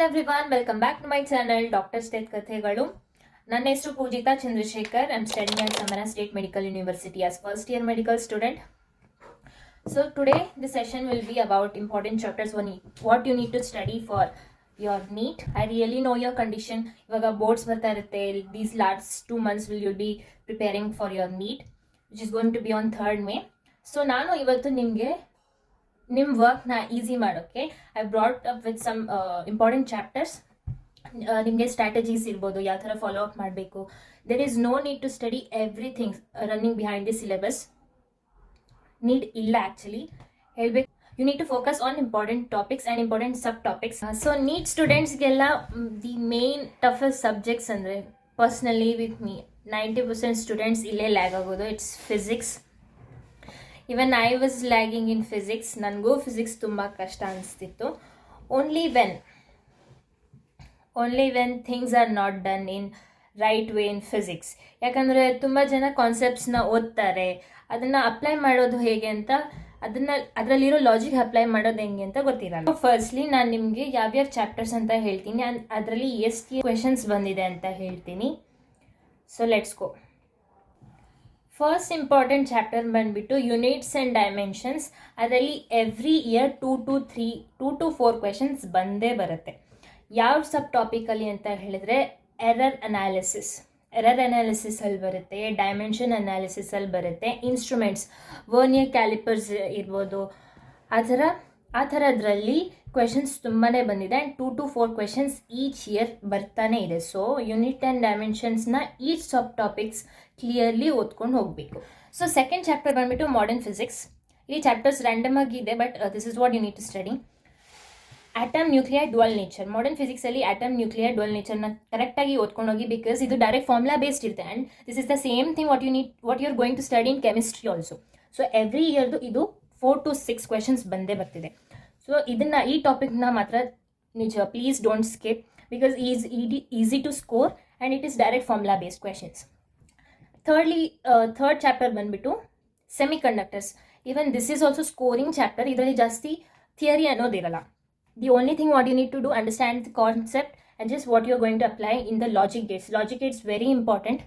Everyone, welcome back to my channel doctor state ಕಥೆಗಳು. ನನ್ನ ಹೆಸರು Poojitha Chandrashekar. I am studying at Samana State Medical University as first year medical student. So today the session will be about important chapters what you need to study for your NEET. I really know your condition. ಇವಾಗ boards ಬರ್ತಾ ಇರುತ್ತೆ. These last 2 months you'll be preparing for your NEET, which is going to be on 3rd May. So ನಾನು ಇವತ್ತು ನಿಮಗೆ ನಿಮ್ಮ ವರ್ಕ್ನ easy ಮಾಡೋಕ್ಕೆ I brought up with some important chapters. ನಿಮಗೆ ಸ್ಟ್ರಾಟಜೀಸ್ ಇರ್ಬೋದು, ಯಾವ ಥರ ಫಾಲೋ ಅಪ್ ಮಾಡಬೇಕು. There is no need to study everything running behind the syllabus. Need ಇಲ್ಲ ಆ್ಯಕ್ಚುಲಿ ಹೇಳ್ಬೇಕು. You need to focus on important topics and important subtopics. So NEET ಸ್ಟೂಡೆಂಟ್ಸ್ಗೆಲ್ಲ the main toughest subjects ಅಂದರೆ personally with me 90% students ಇಲ್ಲೇ lag ಆಗೋದು. It's physics. Even I was lagging in physics. ನನಗೂ physics ತುಂಬ ಕಷ್ಟ ಅನಿಸ್ತಿತ್ತು. Only when things are not done in right way in physics. ಯಾಕಂದರೆ ತುಂಬ ಜನ ಕಾನ್ಸೆಪ್ಟ್ಸ್ನ ಓದ್ತಾರೆ, ಅದನ್ನು ಅಪ್ಲೈ ಮಾಡೋದು ಹೇಗೆ ಅಂತ, ಅದರಲ್ಲಿರೋ ಲಾಜಿಕ್ ಅಪ್ಲೈ ಮಾಡೋದು ಹೆಂಗೆ ಅಂತ ಗೊತ್ತಿರಲ್ಲ. ಫಸ್ಟ್ಲಿ ನಾನು ನಿಮಗೆ ಯಾವ್ಯಾವ ಚಾಪ್ಟರ್ಸ್ ಅಂತ ಹೇಳ್ತೀನಿ, ಅದರಲ್ಲಿ ಎಷ್ಟು ಕ್ವೆಶನ್ಸ್ ಬಂದಿದೆ ಅಂತ ಹೇಳ್ತೀನಿ. So let's go. First important chapter ಬಂದುಬಿಟ್ಟು ಯೂನಿಟ್ಸ್ ಆ್ಯಂಡ್ ಡೈಮೆನ್ಷನ್ಸ್. ಅದರಲ್ಲಿ ಎವ್ರಿ ಇಯರ್ 2 to 4 ಕ್ವೆಶನ್ಸ್ ಬಂದೇ ಬರುತ್ತೆ. ಯಾವ ಸಬ್ ಟಾಪಿಕಲ್ಲಿ ಅಂತ ಹೇಳಿದ್ರೆ ಎರರ್ ಅನಾಲಿಸಿಸಲ್ಲಿ ಬರುತ್ತೆ, ಡೈಮೆನ್ಷನ್ ಅನಾಲಿಸಿಸಲ್ಲಿ ಬರುತ್ತೆ, ಇನ್ಸ್ಟ್ರೂಮೆಂಟ್ಸ್ ವರ್ನಿಯರ್ ಕ್ಯಾಲಿಪರ್ಸ್ ಇರ್ಬೋದು, ಆ ಥರದ್ರಲ್ಲಿ ಕ್ವೆಶನ್ಸ್ ತುಂಬಾ ಬಂದಿದೆ. And 2 to 4 questions each year ಬರ್ತಾನೆ ಇದೆ. ಸೊ ಯೂನಿಟ್ ಆ್ಯಂಡ್ ಡೈಮೆನ್ಷನ್ಸ್ನ ಈಚ್ ಸಬ್ ಟಾಪಿಕ್ಸ್ ಕ್ಲಿಯರ್ಲಿ ಓದ್ಕೊಂಡು ಹೋಗಬೇಕು. ಸೊ ಸೆಕೆಂಡ್ ಚಾಪ್ಟರ್ ಬಂದುಬಿಟ್ಟು ಮಾಡರ್ನ್ ಫಿಸಿಕ್ಸ್. ಈ ಚಾಪ್ಟರ್ಸ್ ರ್ಯಾಂಡಮ್ ಆಗಿ ಇದೆ, but this is what you need to study. Atom, nuclear, dual nature. Modern ಫಿಸಿಕ್ಸಲ್ಲಿ ಆಟಮ್, ನ್ಯೂಕ್ಲಿಯರ್, ಡ್ಯುಯಲ್ ನೇಚರ್ನ ಕರೆಕ್ಟಾಗಿ ಓದ್ಕೊಂಡು ಹೋಗಿ, ಬಿಕಾಸ್ ಇದು ಡೈರೆಕ್ಟ್ ಫಾರ್ಮುಲಾ ಬೇಸ್ಡ್ ಇರುತ್ತೆ. And this is the same thing what you are going to study in chemistry also. So every ಇಯರ್ದು ಇದು 4 to 6 questions ಬಂದೇ ಬರ್ತಿದೆ. ಸೊ ಈ ಟಾಪಿಕ್ನ ಮಾತ್ರ ನಿಜ please don't skip, because easy to score and it is direct formula based questions. Third chapter ಬಂದುಬಿಟ್ಟು semiconductors. Even this is also scoring chapter. ಇದರಲ್ಲಿ ಜಾಸ್ತಿ ಥಿಯರಿ ಅನ್ನೋದಿರಲ್ಲ. The only thing what you need to do understand the concept and just what you are going to apply in the logic gates. Logic gates very important.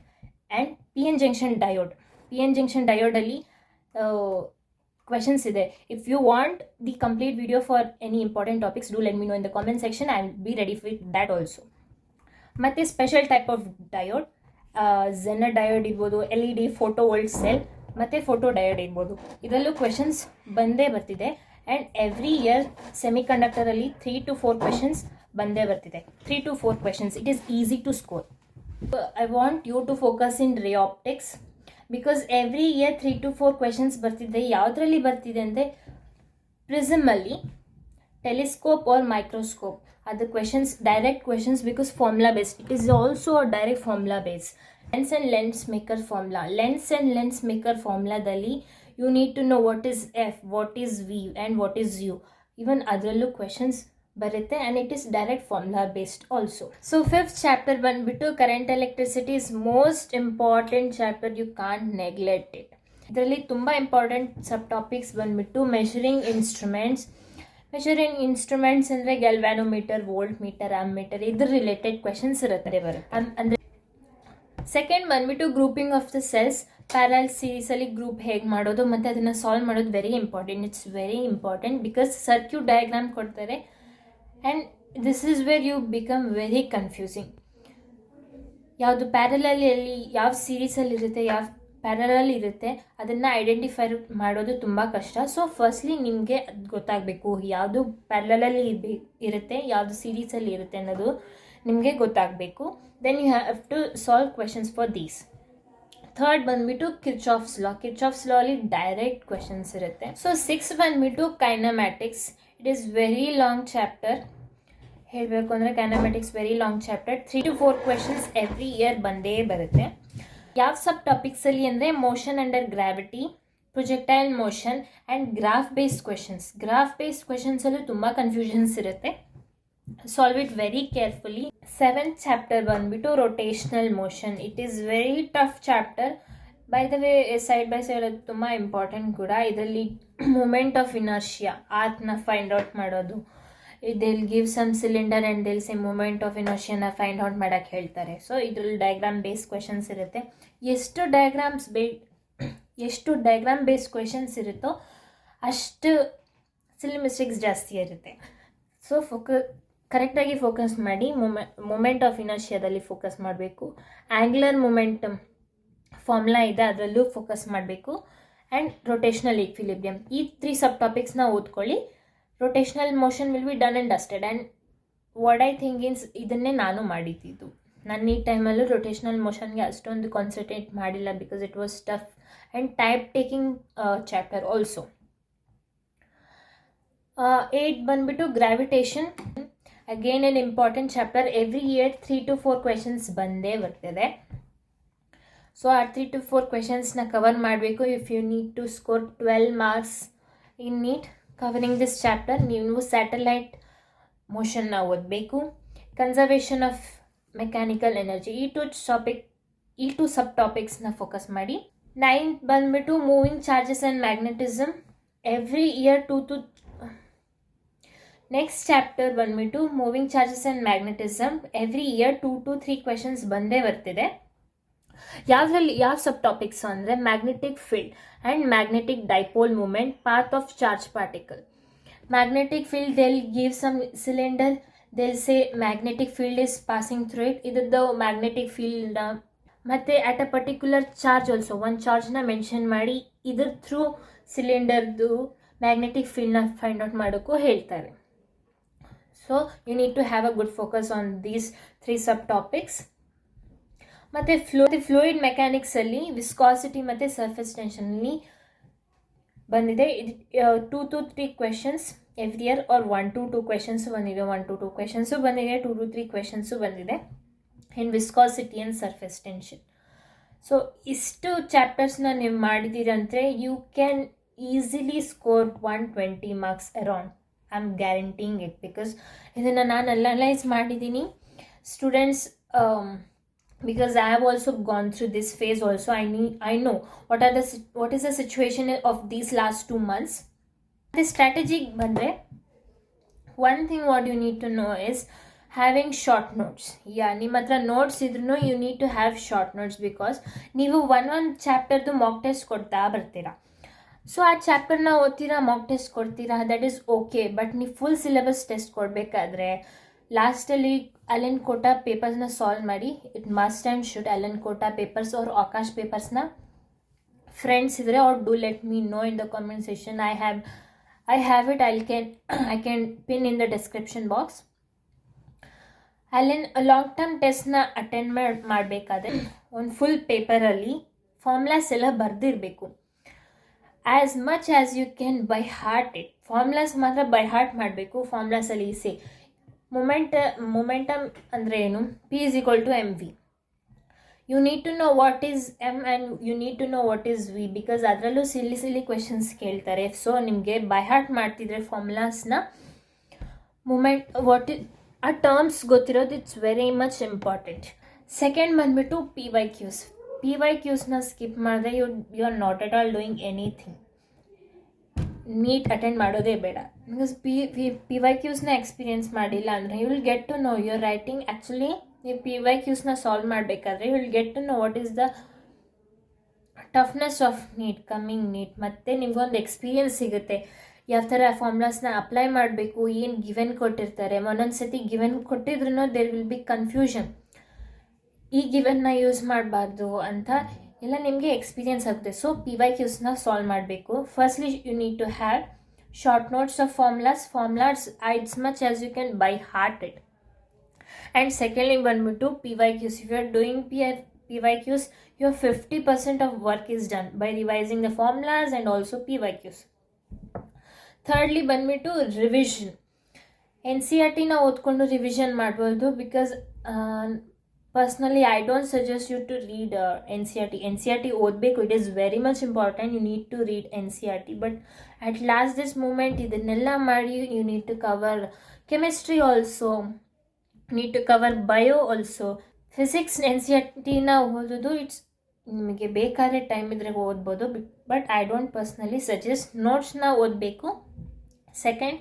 And P N junction ಡಯೋಡಲ್ಲಿ questions ಇದೆ. If you want the complete video for any important topics, do let me know in the comment section. I will be ready with that also. ಮತ್ತೆ special type of diode, zener diode ಇರ್ಬೋದು, LED photo volt cell, ಮತ್ತು photo diode ಇರ್ಬೋದು. ಇದರಲ್ಲೂ questions ಬಂದೇ ಬರ್ತಿದೆ. And every year semi ಕಂಡಕ್ಟರಲ್ಲಿ 3 to 4 questions ಬಂದೇ ಬರ್ತಿದೆ. 3 to 4 questions. It is easy to score. I want you to focus in ray optics, because every year 3 to 4 questions ಬರ್ತಿದೆ. ಯಾವುದರಲ್ಲಿ ಬರ್ತಿದೆ ಅಂದರೆ ಪ್ರಿಸಮಲ್ಲಿ, ಟೆಲಿಸ್ಕೋಪ್ ಆರ್ ಮೈಕ್ರೋಸ್ಕೋಪ್. ಅದು questions direct questions, because formula based. It is also a direct formula base. Lens and lens maker ಫಾರ್ಮುಲಾದಲ್ಲಿ you need to know what is F, what is V and what is U. Even ಅದರಲ್ಲೂ questions ಬರುತ್ತೆ. And it is direct formula based also. So fifth chapter ಬಂದುಬಿಟ್ಟು current electricity is most important chapter. You can't neglect it. ಇದರಲ್ಲಿ ತುಂಬ important subtopics ಬಂದುಬಿಟ್ಟು measuring instruments ಅಂದರೆ galvanometer, voltmeter, ammeter, ಇದ್ರ related questions ಇರುತ್ತೆ ಅಂದರೆ. Second ಬಂದುಬಿಟ್ಟು grouping of the cells. Parallel ಸೀರೀಸಲ್ಲಿ ಗ್ರೂಪ್ ಹೇಗೆ ಮಾಡೋದು ಮತ್ತು ಅದನ್ನು ಸಾಲ್ವ್ ಮಾಡೋದು very important. It's very important because circuit diagram ಕೊಡ್ತಾರೆ. And this is where you become very confusing. ಯಾವುದು ಪ್ಯಾರಲಲ್ಲಿ ಯಾವ ಸೀರೀಸಲ್ಲಿ ಇರುತ್ತೆ, ಯಾವ ಪ್ಯಾರಲಲ್ಲಿ ಇರುತ್ತೆ, ಅದನ್ನು ಐಡೆಂಟಿಫೈ ಮಾಡೋದು ತುಂಬ ಕಷ್ಟ. ಸೊ ಫಸ್ಟ್ಲಿ ನಿಮಗೆ ಅದು ಗೊತ್ತಾಗಬೇಕು, ಯಾವುದು ಪ್ಯಾರಲಲ್ಲಿ ಇರುತ್ತೆ, ಯಾವುದು ಸೀರೀಸಲ್ಲಿ ಇರುತ್ತೆ ಅನ್ನೋದು ನಿಮಗೆ ಗೊತ್ತಾಗಬೇಕು. Then you have to solve questions for these. Third ಬಂದುಬಿಟ್ಟು ಕಿರ್ಚಾಫ್ಸ್ ಲಾ ಅಲ್ಲಿ ಡೈರೆಕ್ಟ್ ಕ್ವೆಶನ್ಸ್ ಇರುತ್ತೆ. ಸೊ 6 ಬಂದುಬಿಟ್ಟು kinematics. It is very long chapter. ಹೇಳಬೇಕು ಅಂದರೆ kinematics very long chapter. 3 to 4 questions every year ಬಂದೇ ಬರುತ್ತೆ. ಯಾವ ಸಬ್ ಟಾಪಿಕ್ಸಲ್ಲಿ ಅಂದರೆ motion under gravity, projectile motion and graph based ಕ್ವೆಶನ್ಸಲ್ಲೂ ತುಂಬ ಕನ್ಫ್ಯೂಷನ್ಸ್ ಇರುತ್ತೆ. Solve it very carefully. 7th chapter ಬಂದುಬಿಟ್ಟು rotational motion. It is very tough chapter. By the way side by side ಅದು ತುಂಬ ಇಂಪಾರ್ಟೆಂಟ್ ಕೂಡ. ಇದರಲ್ಲಿ ಮೂಮೆಂಟ್ ಆಫ್ ಇನರ್ಷಿಯಾ, ಆರ್ಕ್ನ find out ಮಾಡೋದು, they'll give some cylinder and they'll say moment of inertia find out ಮಾಡೋಕ್ಕೆ ಹೇಳ್ತಾರೆ. So ಇದ್ರಲ್ಲಿ diagram base questions ಇರುತ್ತೆ. ಎಷ್ಟು ಡಯಾಗ್ರಾಮ್ ಬೇಸ್ ಕ್ವೆಶನ್ಸ್ ಇರುತ್ತೋ ಅಷ್ಟು ಸಿಲ್ಲಿ ಮಿಸ್ಟೇಕ್ಸ್ ಜಾಸ್ತಿ ಇರುತ್ತೆ. ಸೊ ಕರೆಕ್ಟಾಗಿ ಫೋಕಸ್ ಮಾಡಿ. ಮೂಮೆಂಟ್ ಆಫ್ ಇನರ್ಷಿಯಾದಲ್ಲಿ ಫೋಕಸ್ ಮಾಡಬೇಕು. ಆ್ಯಂಗ್ಯುಲರ್ ಮೂಮೆಂಟಮ್ ಫಾರ್ಮುಲಾ ಇದೆ, ಅದರಲ್ಲೂ ಫೋಕಸ್ ಮಾಡಬೇಕು. ಆ್ಯಂಡ್ ರೊಟೇಷ್ನಲ್ ಈಕ್ವಿಲಿಬ್ರಿಯಮ್, ಈ 3 ಸಬ್ ಟಾಪಿಕ್ಸ್ನ ಓದ್ಕೊಳ್ಳಿ. Rotational motion will be done and dusted. And what I think ಇನ್ಸ್ ಇದನ್ನೇ ನಾನು ಮಾಡಿದ್ದು. ನಾನು ಈ ಟೈಮಲ್ಲೂ ರೊಟೇಷ್ನಲ್ ಮೋಷನ್ಗೆ ಅಷ್ಟೊಂದು ಕಾನ್ಸಂಟ್ರೇಟ್ ಮಾಡಿಲ್ಲ because it was tough and type taking chapter also. 8 ಬಂದುಬಿಟ್ಟು gravitation. Again an important chapter. Every year 3 to 4 questions ಬಂದೇ ಬರ್ತಿದೆ. ಸೊ ಆ 3 to 4 ಕ್ವೆಶನ್ಸ್ನ ಕವರ್ ಮಾಡಬೇಕು. If you need to score 12 marks in NEET covering this chapter, ನೀವು satellite ಮೋಷನ್ನ ಓದಬೇಕು. Conservation of mechanical energy, ಈ ಟು ಸಬ್ ಟಾಪಿಕ್ಸ್ನ ಫೋಕಸ್ ಮಾಡಿ. 9th ಬಂದುಬಿಟ್ಟು moving charges and magnetism. Every year next chapter ಬಂದುಬಿಟ್ಟು moving charges and magnetism. Every year 2 to 3 questions ಬಂದೇ ಬರ್ತಿದೆ. ಯಾವ ಸಬ್ ಟಾಪಿಕ್ಸ್ ಅಂದರೆ magnetic field and magnetic dipole moment, path of charge particle. Magnetic field they'll give some cylinder, they'll say magnetic field is passing through it. ಇದ್ರದ್ದು magnetic ಫೀಲ್ಡ್ನ ಮತ್ತು at a particular charge also ಒಂದು ಚಾರ್ಜ್ನ mention ಮಾಡಿ ಇದ್ರ through ಸಿಲಿಂಡರ್ದು magnetic ಫೀಲ್ಡ್ನ find out ಮಾಡೋಕ್ಕೂ ಹೇಳ್ತಾರೆ. So you need to have a good focus on these 3 subtopics. ಮತ್ತು ಫ್ಲೂಯಿಡ್ ಮೆಕ್ಯಾನಿಕ್ಸಲ್ಲಿ ವಿಸ್ಕಾಸಿಟಿ ಮತ್ತು ಸರ್ಫೇಸ್ ಟೆನ್ಷನಲ್ಲಿ ಬಂದಿದೆ. 2 to 3 questions every year, or 1 to 2 questions ಬಂದಿದೆ, 1 to 2 ಕ್ವೆಶನ್ಸು ಬಂದಿದೆ, 2 to 3 ಕ್ವೆಶನ್ಸು ಬಂದಿದೆ in viscosity and surface tension. So ಇಷ್ಟು ಚಾಪ್ಟರ್ಸ್ನ ನೀವು ಮಾಡಿದ್ದೀರಂದರೆ you can easily score 120 marks around. I am guaranteeing it because ಇದನ್ನು ನಾನು ಅನಲೈಸ್ ಮಾಡಿದ್ದೀನಿ. Students, because I have also gone through this phase also. I know what is the situation of these last 2 months. The strategy bandre, one thing what you need to know is having short notes. Yeah, ನಿಮ್ಮ ಹತ್ರ notes ಇದ್ರೂ you need to have short notes because ನೀವು one chapter ದು mock test ಕೊಡ್ತಾ ಬರ್ತೀರಾ. So ಆ ಚಾಪ್ಟರ್ನ ಓದ್ತೀರಾ, ಮಾಕ್ ಟೆಸ್ಟ್ ಕೊಡ್ತೀರಾ, ದಟ್ ಈಸ್ ಓಕೆ. ಬಟ್ ನೀವು ಫುಲ್ ಸಿಲೆಬಸ್ ಟೆಸ್ಟ್ ಕೊಡಬೇಕಾದ್ರೆ ಲಾಸ್ಟಲ್ಲಿ ಅಲೆನ್ ಕೋಟಾ ಪೇಪರ್ಸ್ನ ಸಾಲ್ವ್ ಮಾಡಿ. It must and should Allen Kota papers or Aakash ಪೇಪರ್ಸ್ನ ಫ್ರೆಂಡ್ಸ್ ಇದ್ದರೆ ಅವ್ರು do let me know in the comment session. I have it. I can pin in the description box. Allen long term ಟೆಸ್ಟ್ನ attend ಮಾಡಬೇಕಾದ್ರೆ ಒಂದು ಫುಲ್ ಪೇಪರಲ್ಲಿ ಫಾರ್ಮುಲಾಸ್ ಎಲ್ಲ ಬರೆದಿರಬೇಕು. As much as you can buy heart it. Formulas ಮಾತ್ರ by heart ಮಾಡಬೇಕು. ಫಾರ್ಮುಲಾಸಲ್ಲಿ momentum ಅಂದರೆ ಏನು? P is equal to mv. You need to know what is m and you need to know what is v because ಅದರಲ್ಲೂ silly questions ಕೇಳ್ತಾರೆ. So ನಿಮಗೆ by heart ಮಾಡ್ತಿದ್ರೆ ಫಾರ್ಮುಲಾಸ್ನ ಆ ಟರ್ಮ್ಸ್ ಗೊತ್ತಿರೋದು it's very much important. Second ಬಂದುಬಿಟ್ಟು PYQsನ ಸ್ಕಿಪ್ ಮಾಡಿದ್ರೆ you are not at all doing anything. NEET attend ಮಾಡೋದೇ ಬೇಡ. ಬಿಕಾಸ್ PYQsನ ಎಕ್ಸ್ಪೀರಿಯನ್ಸ್ ಮಾಡಿಲ್ಲ ಅಂದರೆ you will get to know your writing. Actually ನೀವು PYQsನ ಸಾಲ್ವ್ ಮಾಡಬೇಕಾದ್ರೆ you will get to know what is the toughness of coming NEET. ಮತ್ತು ನಿಮಗೊಂದು ಎಕ್ಸ್ಪೀರಿಯನ್ಸ್ ಸಿಗುತ್ತೆ ಯಾವ ಥರ ಫಾರ್ಮುಲಾಸ್ನ ಅಪ್ಲೈ ಮಾಡಬೇಕು, ಏನು ಗಿವೆನ್ ಕೊಟ್ಟಿರ್ತಾರೆ. ಒಂದೊಂದು ಸತಿ ಗಿವೆನ್ ಕೊಟ್ಟಿದ್ರೂ ದೇರ್ ವಿಲ್ ಬಿ ಕನ್ಫ್ಯೂಷನ್, ಈ ಗಿವೆನ್ನ ಯೂಸ್ ಮಾಡಬಾರ್ದು ಅಂತ ಎಲ್ಲ ನಿಮಗೆ ಎಕ್ಸ್ಪೀರಿಯನ್ಸ್ ಆಗುತ್ತೆ. ಸೊ PYQsನ ಸಾಲ್ವ್ ಮಾಡಬೇಕು. Firstly you need to have short notes of formulas as much as you can by heart it. And secondly ಬಂದ್ಬಿಟ್ಟು PYQs. If you are doing PYQs, your 50% of work is done by revising the formulas and also PYQs. Thirdly ಬಂದ್ಬಿಟ್ಟು revision. NCERTನ ಓದ್ಕೊಂಡು revision ಮಾಡ್ಬೋದು. Because personally I don't suggest you to read NCERT ಓದಬೇಕು. It is very much important. You need to read NCERT. But at last this moment ಇದನ್ನೆಲ್ಲ ಮಾಡಿ you need to cover chemistry also, need to cover bio also. Physics NCERTನ ಓದೋದು it's ನಿಮಗೆ ಬೇಕಾದ್ರೆ time ಇದ್ರೆ ಓದ್ಬೋದು. But I don't personally suggest. ನೋಟ್ಸ್ನ ಓದಬೇಕು. ಸೆಕೆಂಡ್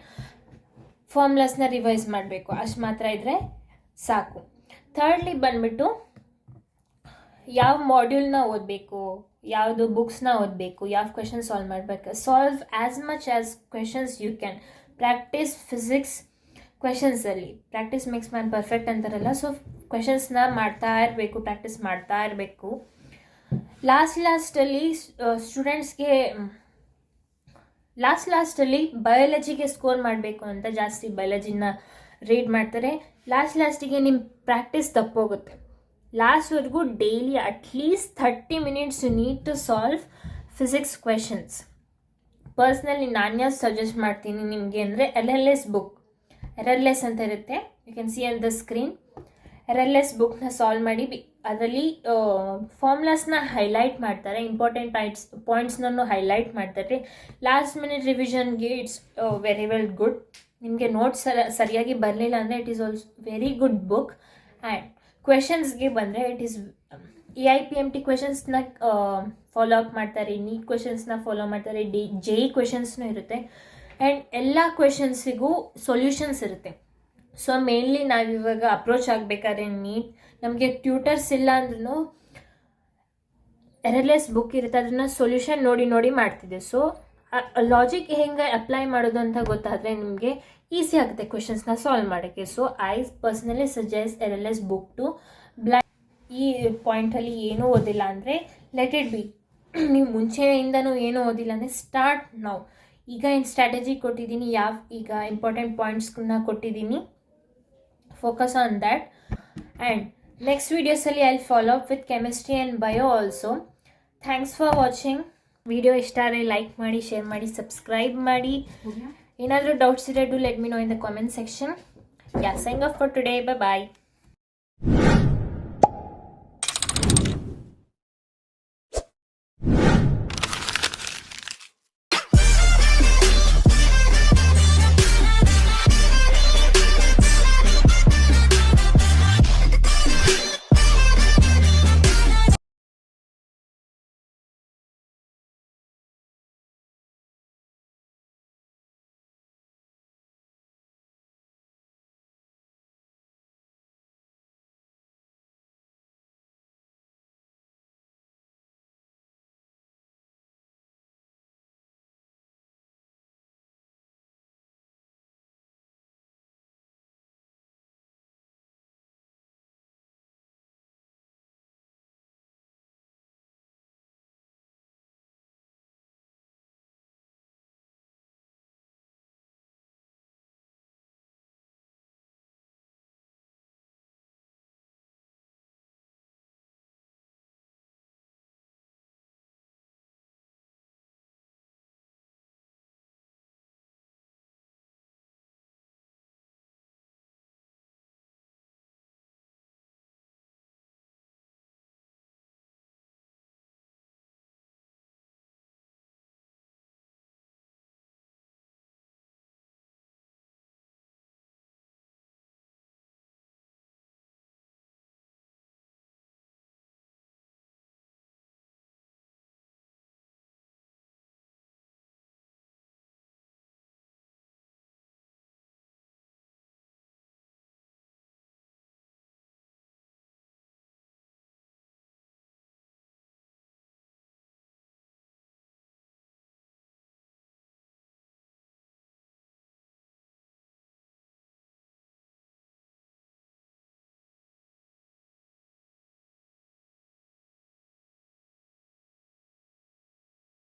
ಫಾರ್ಮುಲಾಸ್ನ ರಿವೈಸ್ ಮಾಡಬೇಕು, ಅಷ್ಟು ಮಾತ್ರ ಇದ್ದರೆ ಸಾಕು. ಥರ್ಡ್ಲಿ ಬಂದ್ಬಿಟ್ಟು ಯಾವ ಮಾಡ್ಯೂಲ್ನ ಓದಬೇಕು, ಯಾವುದು ಬುಕ್ಸ್ನ ಓದಬೇಕು, ಯಾವ ಕ್ವೆಶನ್ ಸಾಲ್ವ್ ಮಾಡಬೇಕು. Solve as much as questions you can. Practice physics ಕ್ವೆಶನ್ಸಲ್ಲಿ. ಪ್ರಾಕ್ಟೀಸ್ ಮೇಕ್ಸ್ ಮ್ಯಾನ್ ಪರ್ಫೆಕ್ಟ್ ಅಂತಾರಲ್ಲ, ಸೊ ಕ್ವೆಶನ್ಸ್ನ ಮಾಡ್ತಾ ಇರಬೇಕು, ಪ್ರಾಕ್ಟೀಸ್ ಮಾಡ್ತಾ ಇರಬೇಕು. ಲಾಸ್ಟಲ್ಲಿ ಸ್ಟೂಡೆಂಟ್ಸ್ಗೆ ಲಾಸ್ಟಲ್ಲಿ ಬಯಾಲಜಿಗೆ ಸ್ಕೋರ್ ಮಾಡಬೇಕು ಅಂತ ಜಾಸ್ತಿ ಬಯಾಲಜಿನ ರೀಡ್ ಮಾಡ್ತಾರೆ. ಲಾಸ್ಟಿಗೆ ನಿಮ್ಮ ಪ್ರಾಕ್ಟೀಸ್ ತಪ್ಪೋಗುತ್ತೆ. ಲಾಸ್ಟ್ವರೆಗೂ daily at least 30 minutes you need to solve physics questions. Personally ನಾನು ಯಾವ್ದು ಸಜೆಸ್ಟ್ ಮಾಡ್ತೀನಿ ನಿಮಗೆ ಅಂದರೆ LLS ಬುಕ್. RLS ಅಂತ ಇರುತ್ತೆ, you can see on the screen. RLS ಬುಕ್ನ ಸಾಲ್ವ್ ಮಾಡಿ. ಅದರಲ್ಲಿ ಫಾರ್ಮುಲಾಸ್ನ ಹೈಲೈಟ್ ಮಾಡ್ತಾರೆ, ಇಂಪಾರ್ಟೆಂಟ್ ಪಾಯಿಂಟ್ಸ್ನೂ ಹೈಲೈಟ್ ಮಾಡ್ತಾರೆ. ಲಾಸ್ಟ್ ಮಿನಿಟ್ ರಿವಿಷನ್ಗೆ ಇಟ್ಸ್ ವೆರಿ ವೆಲ್ ಗುಡ್. ನಿಮಗೆ ನೋಟ್ಸ್ ಸರಿಯಾಗಿ ಬರಲಿಲ್ಲ ಅಂದರೆ it is also very good book. And ಕ್ವೆಶನ್ಸ್ಗೆ ಬಂದರೆ ಇಟ್ ಈಸ್ EIPMT ಕ್ವೆಶನ್ಸ್ನ ಫಾಲೋ ಅಪ್ ಮಾಡ್ತಾರೆ, ನೀಟ್ ಕ್ವೆಶನ್ಸ್ನ ಫಾಲೋ ಮಾಡ್ತಾರೆ, JEE ಕ್ವೆಶನ್ಸ್ನೂ ಇರುತ್ತೆ. ಆ್ಯಂಡ್ ಎಲ್ಲ ಕ್ವೆಶನ್ಸಿಗೂ ಸೊಲ್ಯೂಷನ್ಸ್ ಇರುತ್ತೆ. ಸೊ ಮೇನ್ಲಿ ನಾವಿವಾಗ ಅಪ್ರೋಚ್ ಆಗಬೇಕಾದ್ರೆ ನೀಟ್ ನಮಗೆ ಟ್ಯೂಟರ್ಸ್ ಇಲ್ಲ ಅಂದ್ರೂ RLS ಬುಕ್ ಇರುತ್ತೆ, ಅದನ್ನು ಸೊಲ್ಯೂಷನ್ ನೋಡಿ ಮಾಡ್ತಿದ್ದೆ. ಸೊ ಲಾಜಿಕ್ ಹೆಂಗೆ ಅಪ್ಲೈ ಮಾಡೋದು ಅಂತ ಗೊತ್ತಾದರೆ ನಿಮಗೆ ಈಸಿ ಆಗುತ್ತೆ ಕ್ವೆಶನ್ಸ್ನ ಸಾಲ್ವ್ ಮಾಡೋಕ್ಕೆ. So I personally suggest RLS book to ಈ ಪಾಯಿಂಟಲ್ಲಿ ಏನೂ ಓದಿಲ್ಲ ಅಂದರೆ ಲೆಟ್ ಇಟ್ ಬಿ. ನೀವು ಮುಂಚೆಯಿಂದನೂ ಏನೂ ಓದಿಲ್ಲ ಅಂದರೆ ಸ್ಟಾರ್ಟ್ ನಾವು. ಈಗ ಏನು ಸ್ಟ್ರಾಟಜಿ ಕೊಟ್ಟಿದ್ದೀನಿ, ಈಗ ಇಂಪಾರ್ಟೆಂಟ್ ಪಾಯಿಂಟ್ಸ್ಗಳನ್ನ ಕೊಟ್ಟಿದ್ದೀನಿ, focus on that. And next ವೀಡಿಯೋಸಲ್ಲಿ I will follow up with chemistry and bio also. Thanks for watching. Video ಇಷ್ಟ ಆದರೆ ಲೈಕ್ ಮಾಡಿ, ಶೇರ್ ಮಾಡಿ, ಸಬ್ಸ್ಕ್ರೈಬ್ ಮಾಡಿ. ಏನಾದರೂ ಡೌಟ್ಸ್ ಇದ್ದರೆ do let me know in the comment section. Yeah, sign off for today. Bye bye.